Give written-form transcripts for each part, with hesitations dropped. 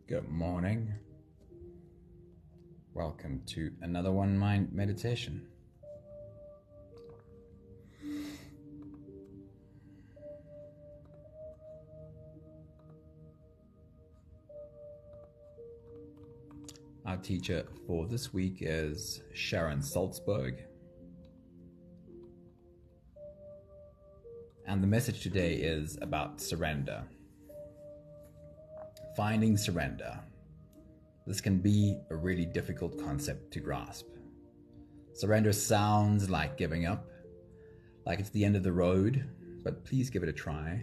Good morning. Welcome to another One Mind meditation. Our teacher for this week is Sharon Salzberg. And the message today is about surrender. Finding surrender. This can be a really difficult concept to grasp. Surrender sounds like giving up, like it's the end of the road, but please give it a try.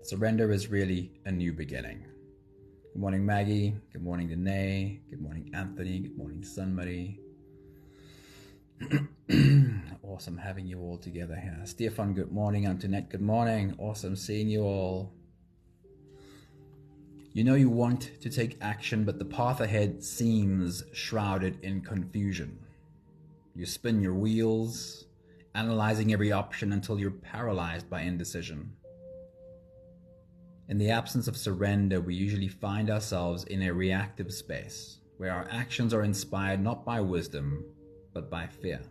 Surrender is really a new beginning. Good morning, Maggie. Good morning, Danae. Good morning, Anthony. Good morning, Sunmari. Awesome having you all together here. Stefan, good morning. Antoinette, good morning. Awesome seeing you all. You know you want to take action, but the path ahead seems shrouded in confusion. You spin your wheels, analyzing every option until you're paralyzed by indecision. In the absence of surrender, we usually find ourselves in a reactive space, where our actions are inspired not by wisdom, but by fear.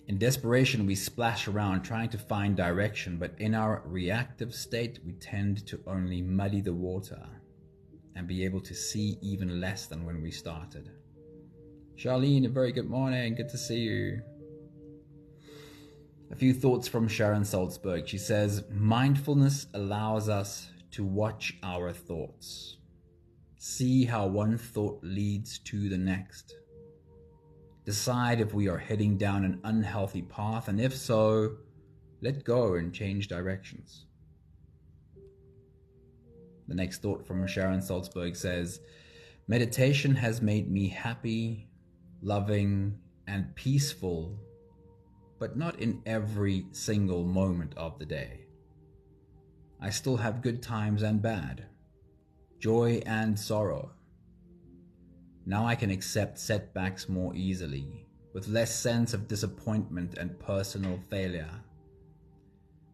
In desperation, we splash around trying to find direction, but in our reactive state, we tend to only muddy the water and be able to see even less than when we started. Charlene, a very good morning. Good to see you. A few thoughts from Sharon Salzberg. She says, mindfulness allows us to watch our thoughts, see how one thought leads to the next, decide if we are heading down an unhealthy path, and if so, let go and change directions. The next thought from Sharon Salzberg says, meditation has made me happy, loving, and peaceful, but not in every single moment of the day. I still have good times and bad, joy and sorrow. Now I can accept setbacks more easily, with less sense of disappointment and personal failure.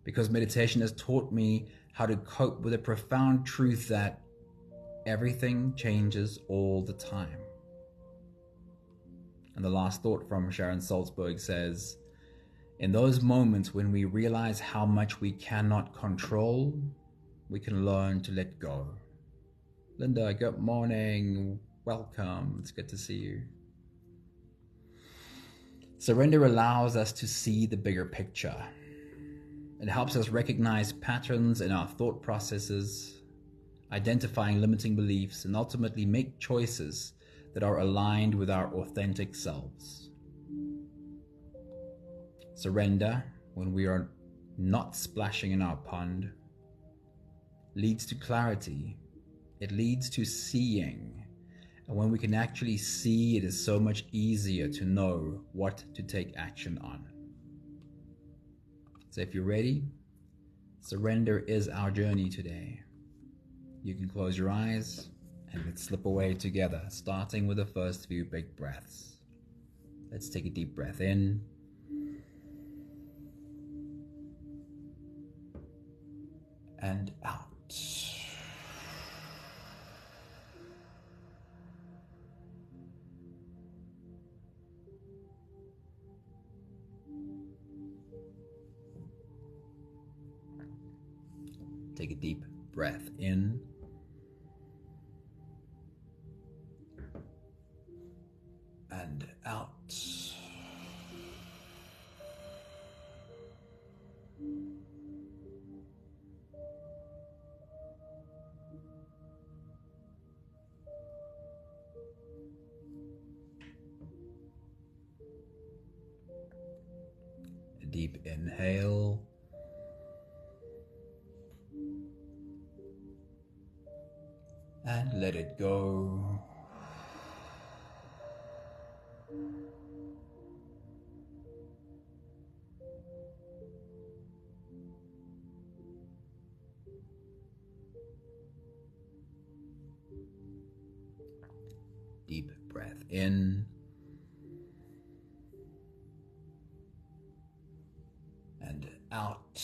Because meditation has taught me how to cope with a profound truth that everything changes all the time. And the last thought from Sharon Salzberg says, in those moments when we realize how much we cannot control, we can learn to let go. Linda, good morning. Welcome. It's good to see you. Surrender allows us to see the bigger picture. It helps us recognize patterns in our thought processes, identifying limiting beliefs, and ultimately make choices that are aligned with our authentic selves. Surrender, when we are not splashing in our pond, leads to clarity. It leads to seeing. And when we can actually see, it is so much easier to know what to take action on. So if you're ready, surrender is our journey today. You can close your eyes and let's slip away together, starting with the first few big breaths. Let's take a deep breath in. And out. Take a deep breath in. And out. A deep inhale. And let it go. Deep breath in. And out.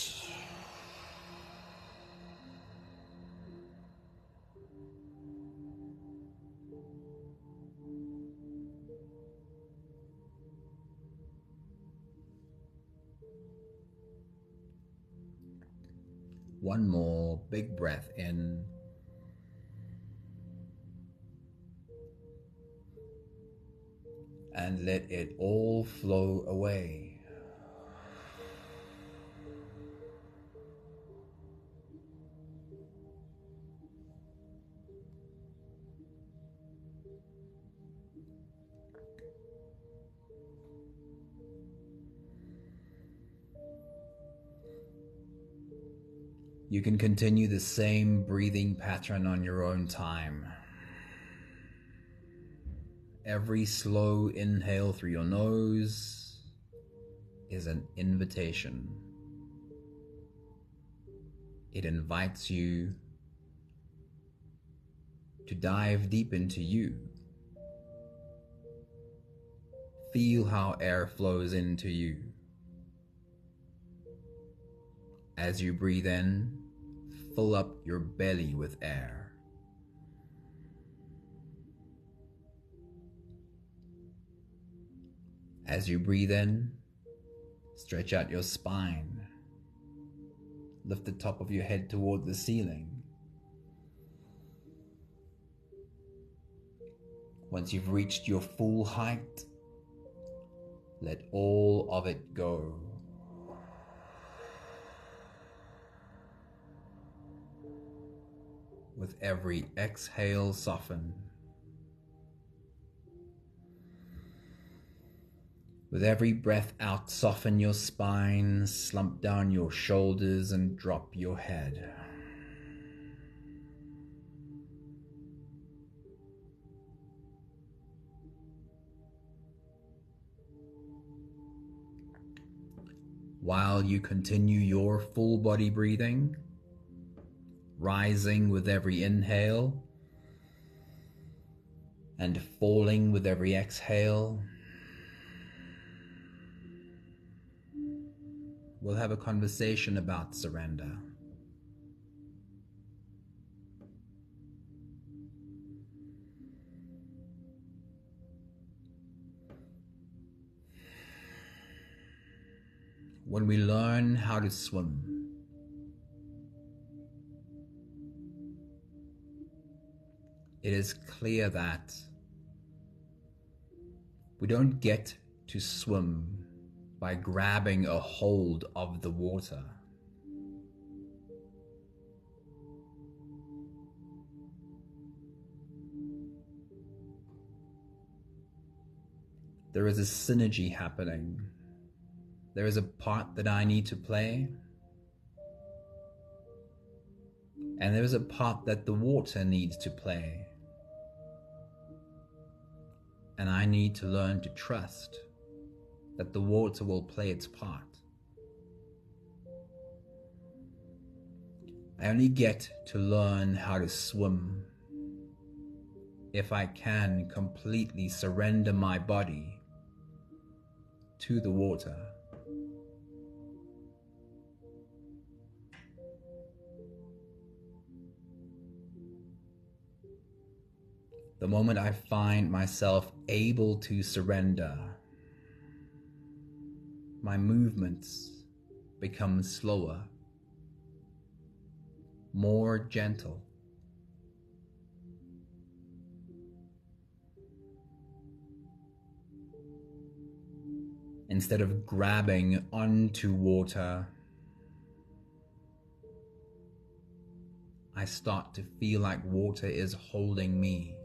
One more big breath in. And let it all flow away. You can continue the same breathing pattern on your own time. Every slow inhale through your nose is an invitation. It invites you to dive deep into you. Feel how air flows into you. As you breathe in, fill up your belly with air. As you breathe in, stretch out your spine. Lift the top of your head toward the ceiling. Once you've reached your full height, let all of it go. With every exhale, soften. With every breath out, soften your spine, slump down your shoulders, and drop your head. While you continue your full body breathing, rising with every inhale and falling with every exhale, we'll have a conversation about surrender. When we learn how to swim, it is clear that we don't get to swim by grabbing a hold of the water. There is a synergy happening. There is a part that I need to play, and there is a part that the water needs to play. And I need to learn to trust that the water will play its part. I only get to learn how to swim if I can completely surrender my body to the water. The moment I find myself able to surrender, my movements become slower, more gentle. Instead of grabbing onto water, I start to feel like water is holding me.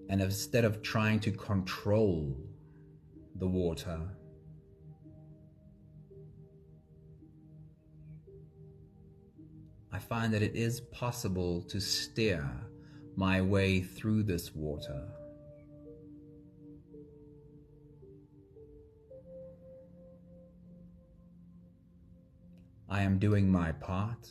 And instead of trying to control the water, I find that it is possible to steer my way through this water. I am doing my part,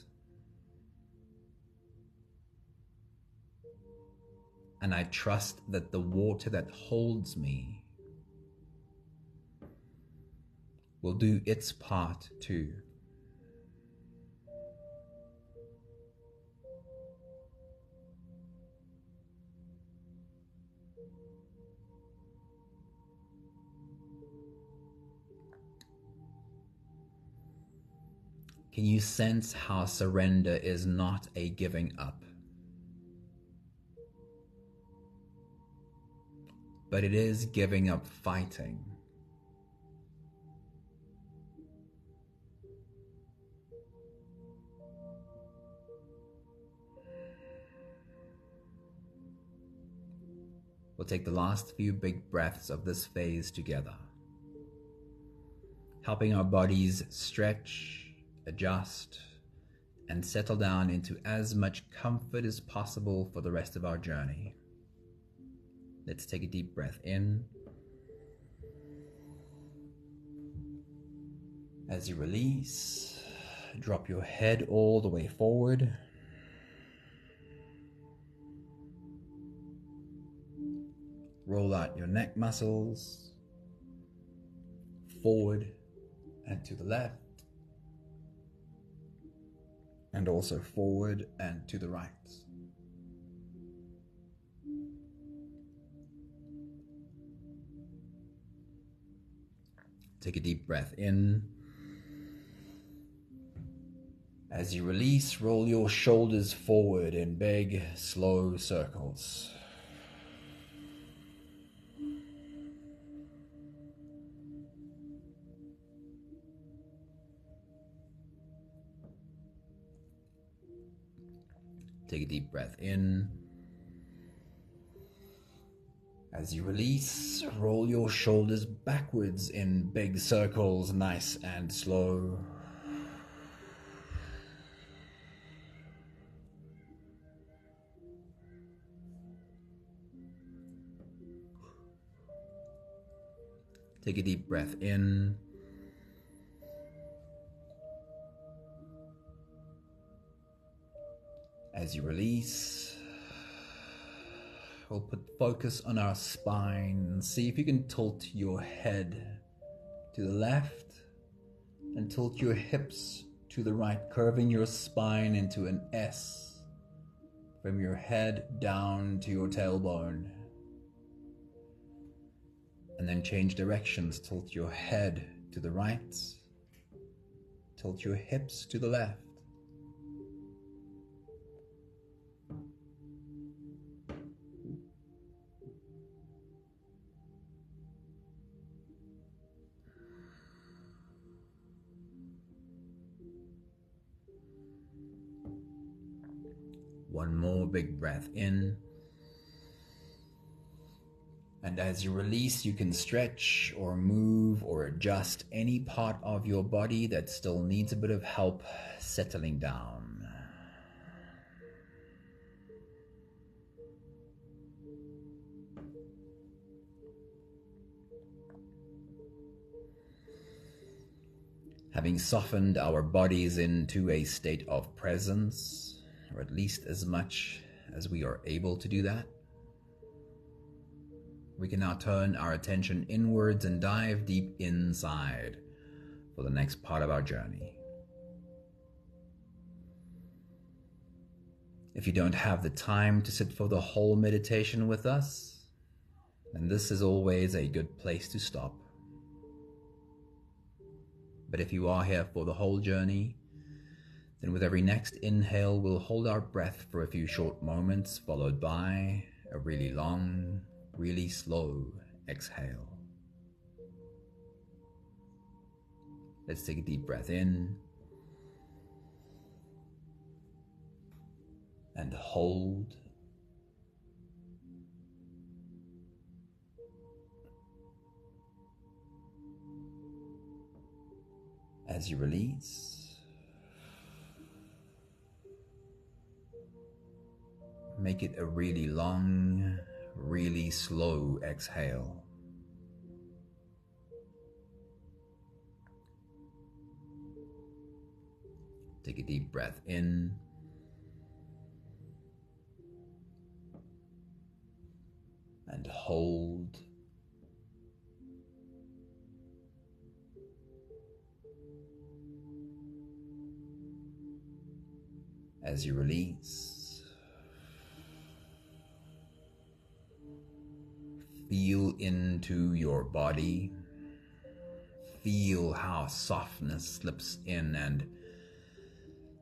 and I trust that the water that holds me will do its part too. Can you sense how surrender is not a giving up, but it is giving up fighting? We'll take the last few big breaths of this phase together, helping our bodies stretch, adjust, and settle down into as much comfort as possible for the rest of our journey. Let's take a deep breath in. As you release, drop your head all the way forward. Roll out your neck muscles, forward and to the left, and also forward and to the right. Take a deep breath in. As you release, roll your shoulders forward in big, slow circles. Take a deep breath in. As you release, roll your shoulders backwards in big circles, nice and slow. Take a deep breath in. As you release, we'll put focus on our spine. See if you can tilt your head to the left and tilt your hips to the right, curving your spine into an S from your head down to your tailbone. And then change directions. Tilt your head to the right, tilt your hips to the left. One more big breath in. And as you release, you can stretch or move or adjust any part of your body that still needs a bit of help settling down. Having softened our bodies into a state of presence, or at least as much as we are able to do that, we can now turn our attention inwards and dive deep inside for the next part of our journey. If you don't have the time to sit for the whole meditation with us, then this is always a good place to stop. But if you are here for the whole journey, then with every next inhale, we'll hold our breath for a few short moments, followed by a really long, really slow exhale. Let's take a deep breath in and hold. As you release, make it a really long, really slow exhale. Take a deep breath in and hold. As you release, Feel into your body. Feel how softness slips in and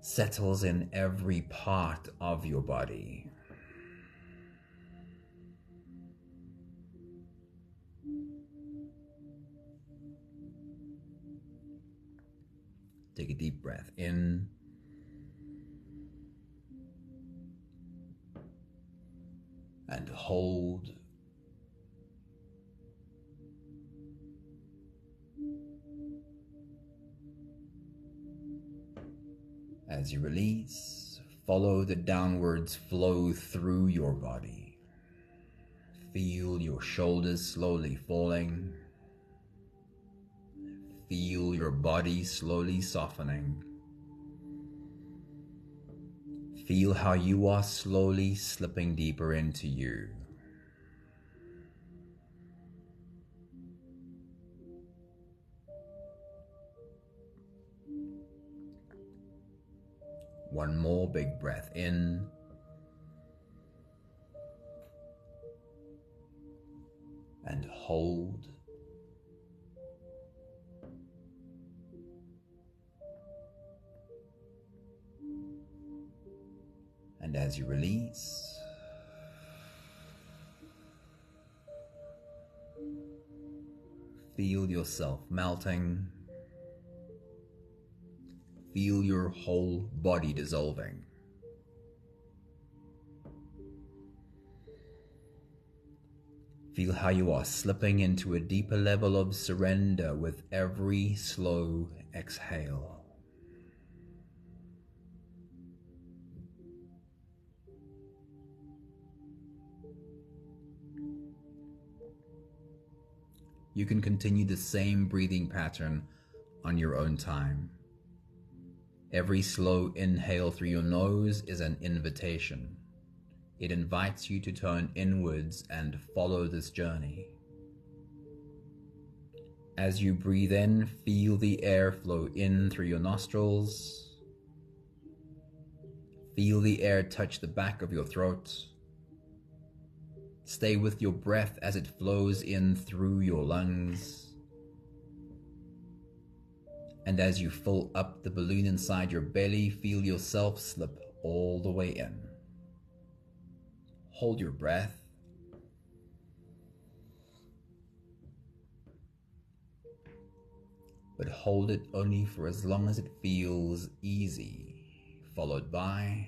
settles in every part of your body. Take a deep breath in. And hold. As you release, follow the downwards flow through your body. Feel your shoulders slowly falling. Feel your body slowly softening. Feel how you are slowly slipping deeper into you. One more big breath in. And hold. And as you release, feel yourself melting. Feel your whole body dissolving. Feel how you are slipping into a deeper level of surrender with every slow exhale. You can continue the same breathing pattern on your own time. Every slow inhale through your nose is an invitation. It invites you to turn inwards and follow this journey. As you breathe in, feel the air flow in through your nostrils. Feel the air touch the back of your throat. Stay with your breath as it flows in through your lungs. And as you fill up the balloon inside your belly, feel yourself slip all the way in. Hold your breath. But hold it only for as long as it feels easy, followed by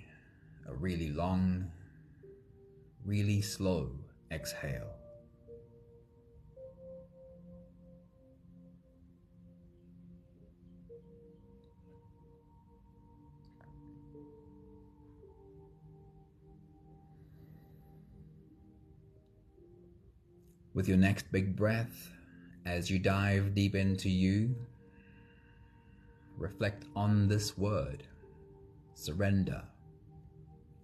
a really long, really slow exhale. With your next big breath, as you dive deep into you, reflect on this word, surrender.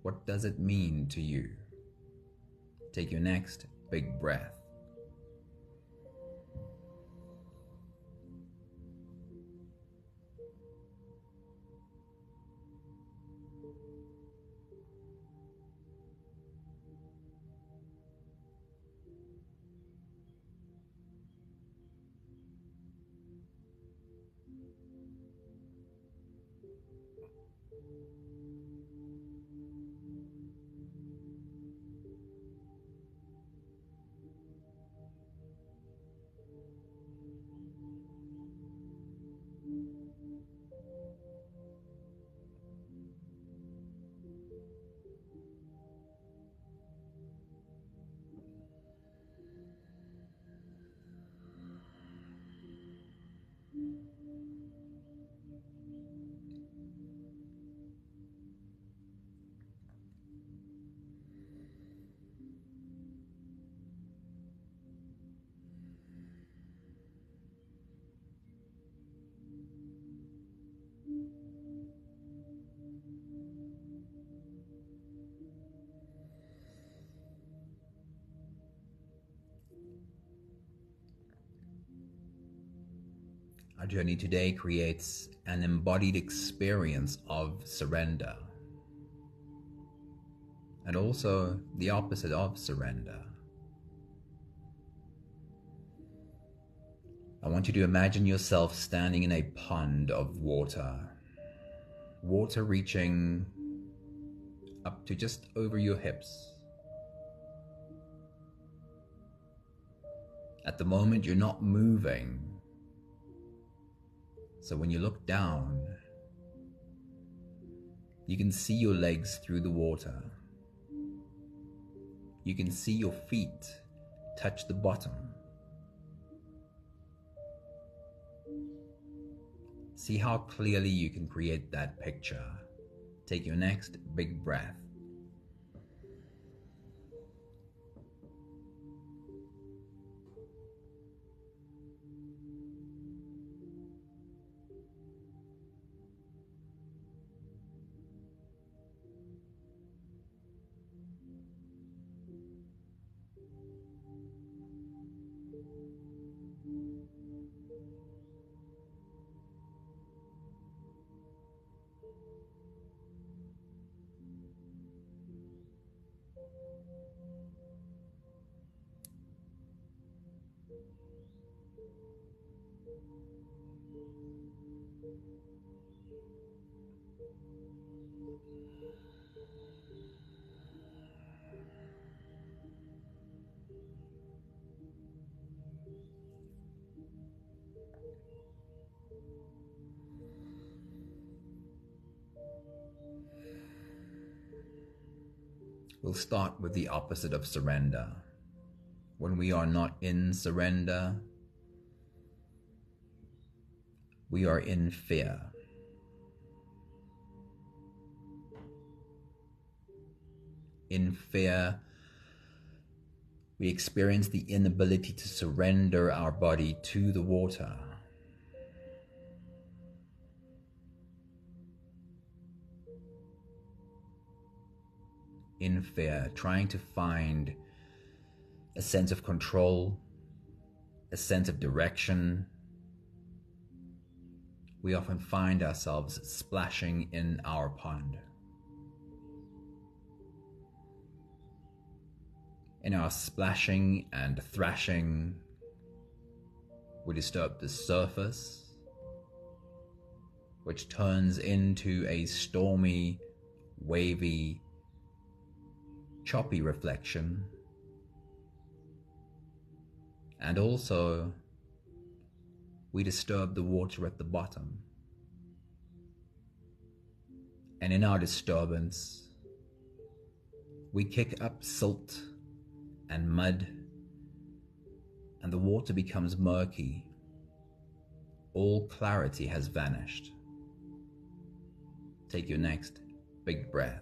What does it mean to you? Take your next big breath. Our journey today creates an embodied experience of surrender, and also the opposite of surrender. I want you to imagine yourself standing in a pond of water. Water reaching up to just over your hips. At the moment, you're not moving. So when you look down, you can see your legs through the water. You can see your feet touch the bottom. See how clearly you can create that picture. Take your next big breath. We'll start with the opposite of surrender. When we are not in surrender, we are in fear. In fear, we experience the inability to surrender our body to the water. In fear, trying to find a sense of control, a sense of direction, we often find ourselves splashing in our pond. In our splashing and thrashing, we disturb the surface, which turns into a stormy, wavy, choppy reflection. And also, we disturb the water at the bottom. And in our disturbance, we kick up silt and mud, and the water becomes murky. All clarity has vanished. Take your next big breath.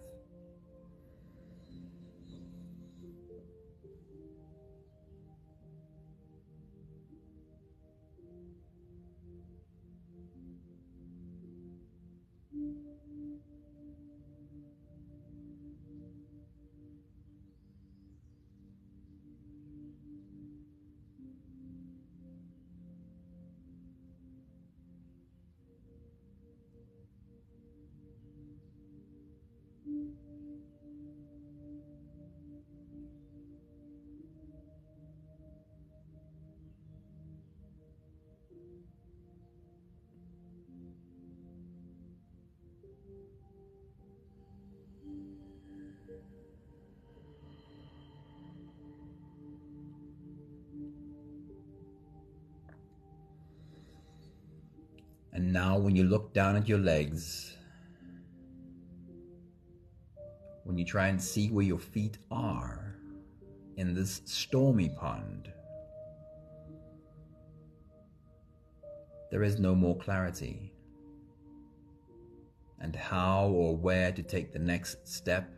And now when you look down at your legs, when you try and see where your feet are in this stormy pond, there is no more clarity. And how or where to take the next step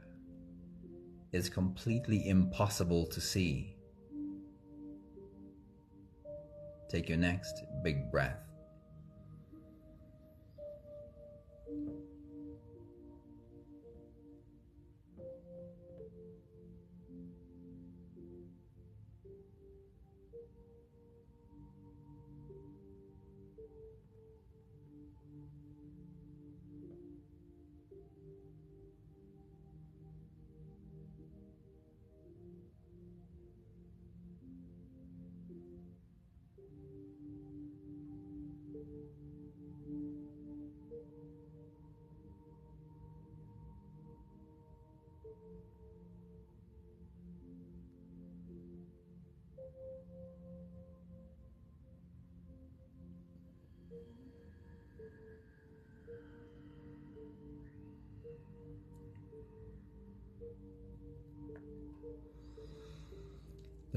is completely impossible to see. Take your next big breath.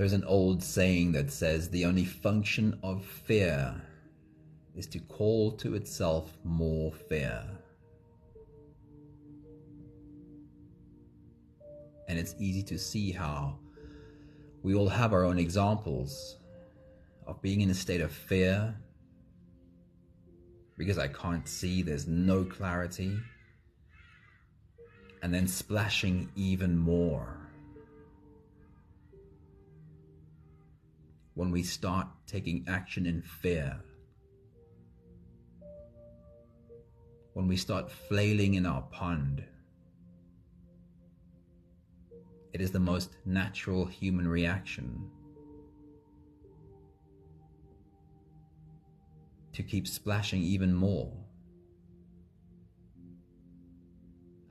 There's an old saying that says the only function of fear is to call to itself more fear. And it's easy to see how we all have our own examples of being in a state of fear because I can't see, there's no clarity, and then splashing even more when we start taking action in fear, when we start flailing in our pond. It is the most natural human reaction to keep splashing even more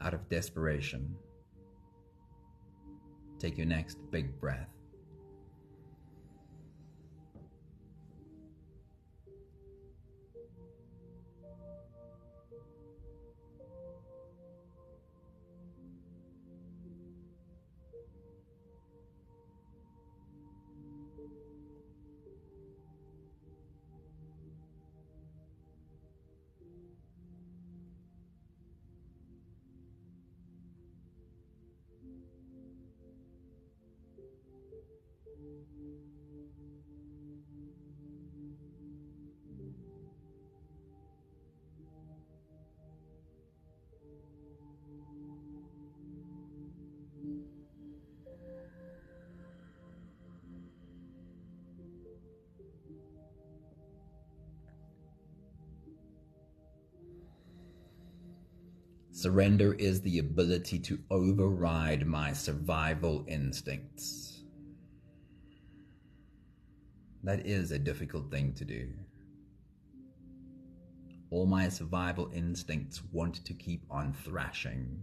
out of desperation. Take your next big breath. Surrender is the ability to override my survival instincts. That is a difficult thing to do. All my survival instincts want to keep on thrashing.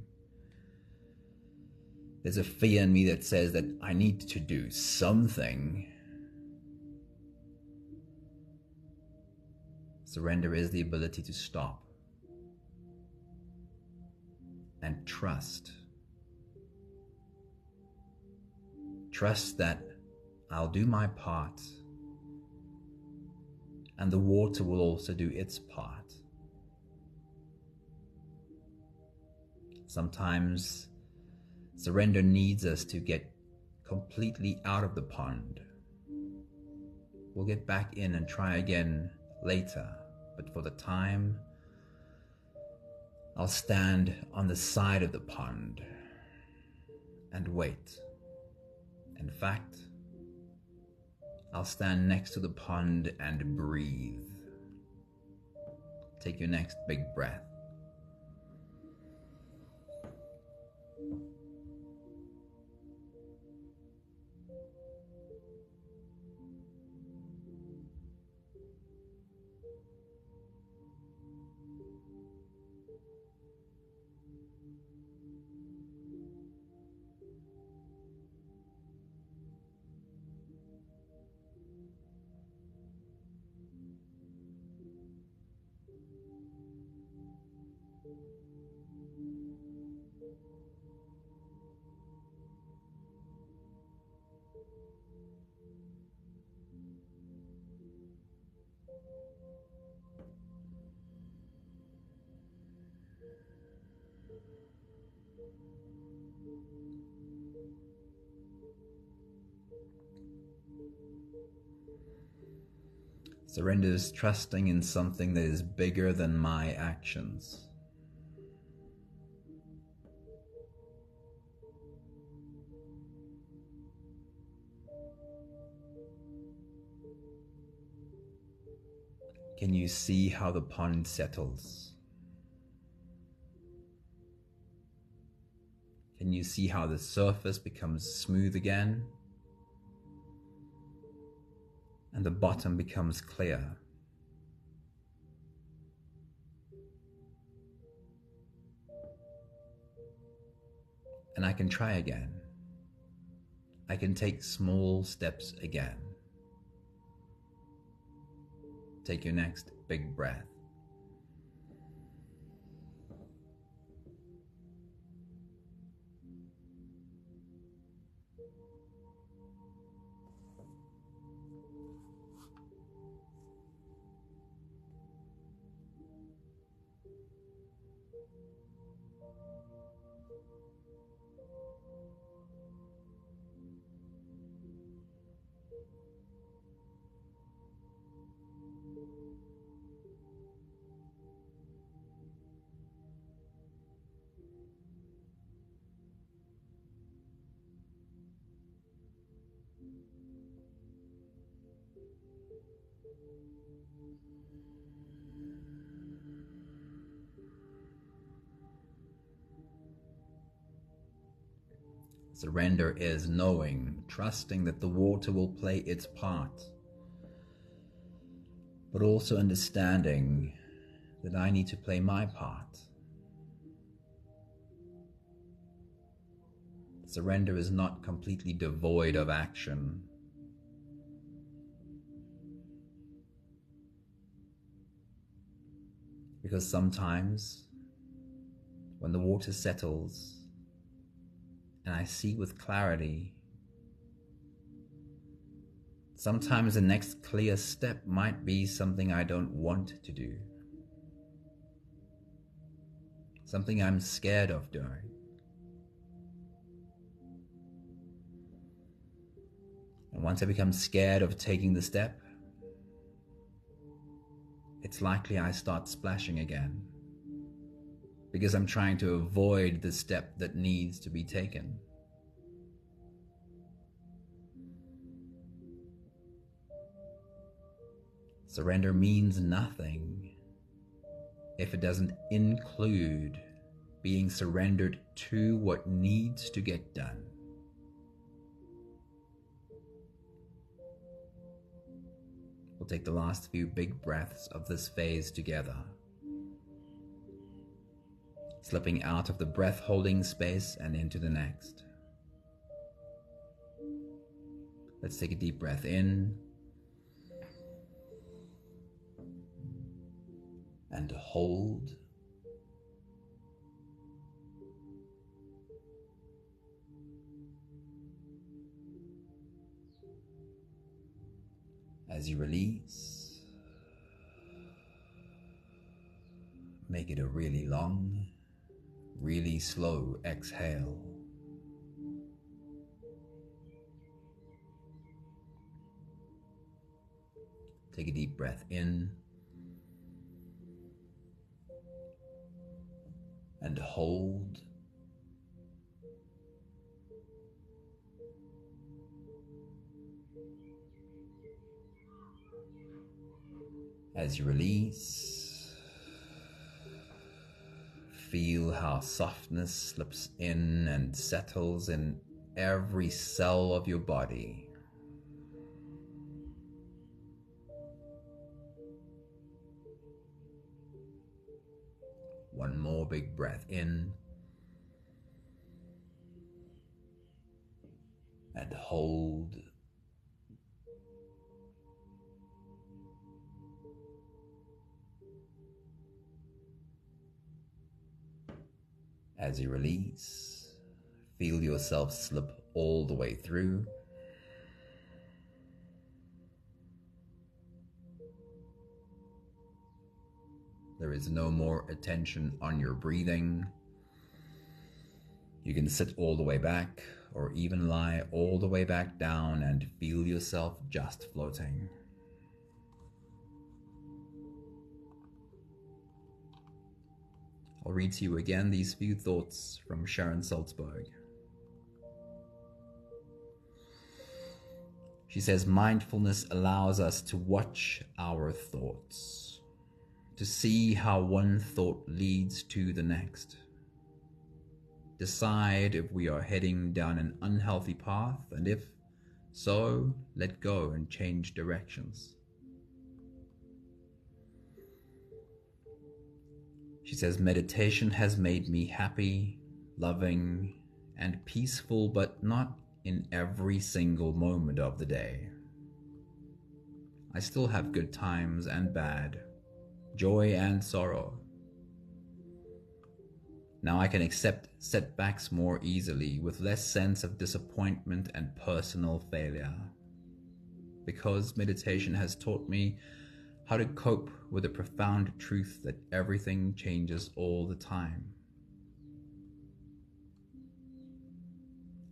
There's a fear in me that says that I need to do something. Surrender is the ability to stop and trust. Trust that I'll do my part and the water will also do its part. Sometimes surrender needs us to get completely out of the pond. We'll get back in and try again later, but for the time, I'll stand on the side of the pond and wait. In fact, I'll stand next to the pond and breathe. Take your next big breath. Surrender is trusting in something that is bigger than my actions. Can you see how the pond settles? Can you see how the surface becomes smooth again? And the bottom becomes clear. And I can try again. I can take small steps again. Take your next big breath. Surrender is knowing, trusting that the water will play its part, but also understanding that I need to play my part. Surrender is not completely devoid of action. Because sometimes, when the water settles, and I see with clarity, sometimes the next clear step might be something I don't want to do. Something I'm scared of doing. And once I become scared of taking the step, it's likely I start splashing again. Because I'm trying to avoid the step that needs to be taken. Surrender means nothing if it doesn't include being surrendered to what needs to get done. We'll take the last few big breaths of this phase together. Slipping out of the breath-holding space and into the next. Let's take a deep breath in and hold. As you release, make it a really long, really slow exhale. Take a deep breath in and hold. As you release, feel how softness slips in and settles in every cell of your body. One more big breath in and hold. As you release, feel yourself slip all the way through. There is no more attention on your breathing. You can sit all the way back or even lie all the way back down and feel yourself just floating. I'll read to you again these few thoughts from Sharon Salzberg. She says, mindfulness allows us to watch our thoughts, to see how one thought leads to the next, decide if we are heading down an unhealthy path, and if so, let go and change directions. She says, meditation has made me happy, loving, and peaceful, but not in every single moment of the day. I still have good times and bad, joy and sorrow. Now I can accept setbacks more easily, with less sense of disappointment and personal failure, because meditation has taught me how to cope with the profound truth that everything changes all the time.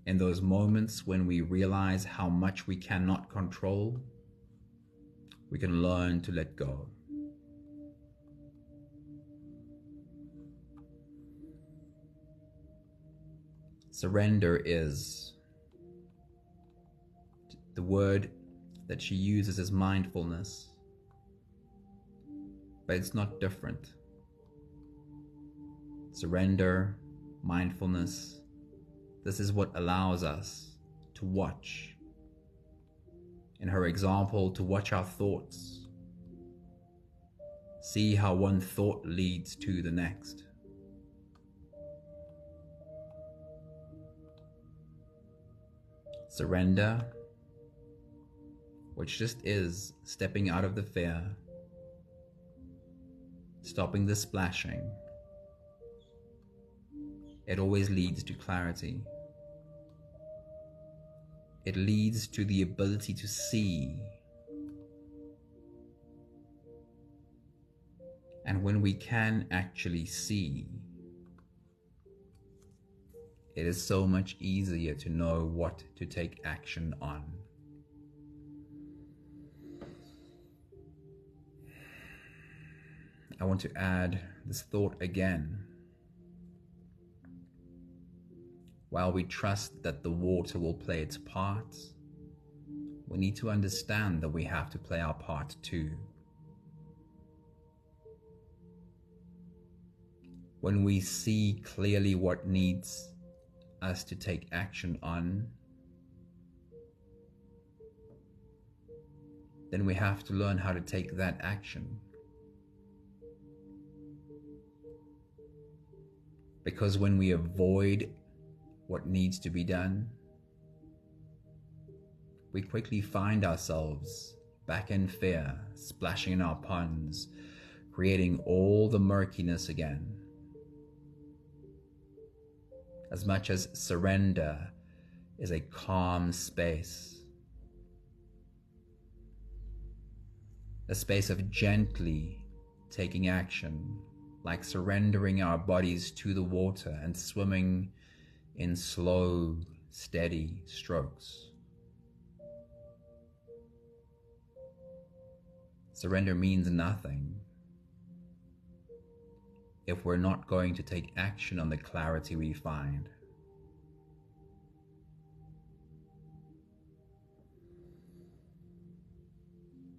In those moments when we realize how much we cannot control, we can learn to let go. Surrender is the word that she uses as mindfulness, but it's not different. Surrender, mindfulness, this is what allows us to watch. In her example, to watch our thoughts. See how one thought leads to the next. Surrender, which just is stepping out of the fear, stopping the splashing. It always leads to clarity. It leads to the ability to see. And when we can actually see, it is so much easier to know what to take action on. I want to add this thought again. While we trust that the water will play its part, we need to understand that we have to play our part too. When we see clearly what needs us to take action on, then we have to learn how to take that action. Because when we avoid what needs to be done, we quickly find ourselves back in fear, splashing in our ponds, creating all the murkiness again. As much as surrender is a calm space, a space of gently taking action, like surrendering our bodies to the water and swimming in slow, steady strokes. Surrender means nothing if we're not going to take action on the clarity we find.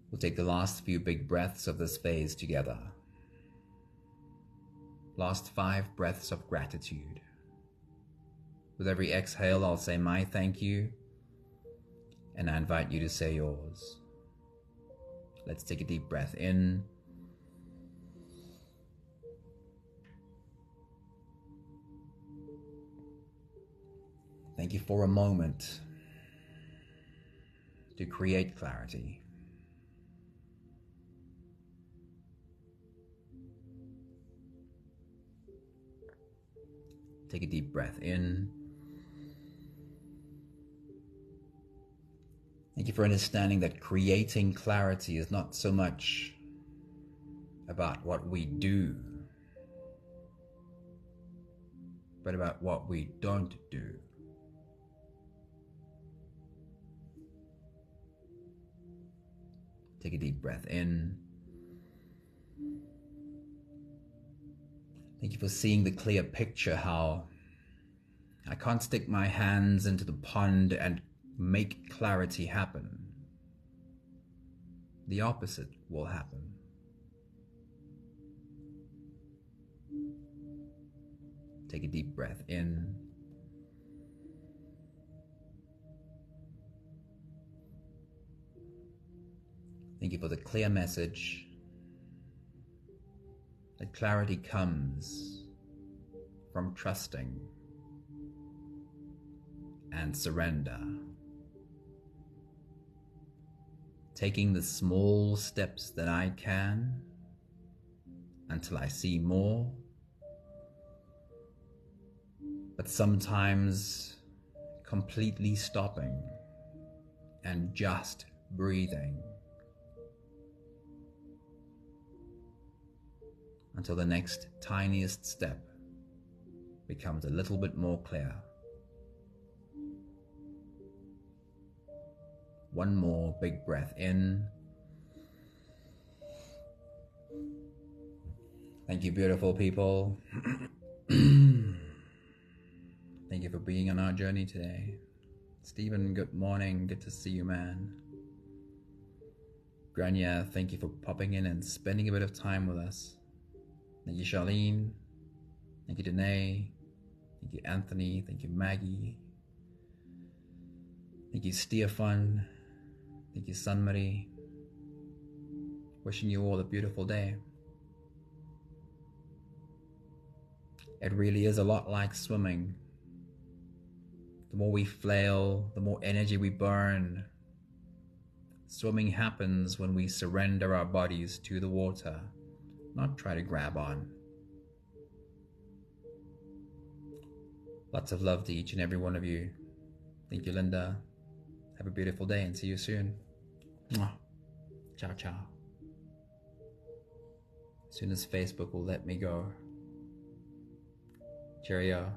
We'll take the last few big breaths of this phase together. Last 5 breaths of gratitude. With every exhale, I'll say my thank you, and I invite you to say yours. Let's take a deep breath in. Thank you for a moment to create clarity. Take a deep breath in. Thank you for understanding that creating clarity is not so much about what we do, but about what we don't do. Take a deep breath in. Thank you for seeing the clear picture how I can't stick my hands into the pond and make clarity happen. The opposite will happen. Take a deep breath in. Thank you for the clear message that clarity comes from trusting. and surrender. Taking the small steps that I can until I see more, but sometimes completely stopping and just breathing until the next tiniest step becomes a little bit more clear. One more big breath in. Thank you, beautiful people. Thank you for being on our journey today. Stephen, good morning. Good to see you, man. Grania, thank you for popping in and spending a bit of time with us. Thank you, Charlene. Thank you, Danae. Thank you, Anthony. Thank you, Maggie. Thank you, Stefan. Thank you, Sunmarie. Wishing you all a beautiful day. It really is a lot like swimming. The more we flail, the more energy we burn. Swimming happens when we surrender our bodies to the water, not try to grab on. Lots of love to each and every one of you. Thank you, Linda. Have a beautiful day and see you soon. Mwah. Ciao, ciao. As soon as Facebook will let me go. Cheerio.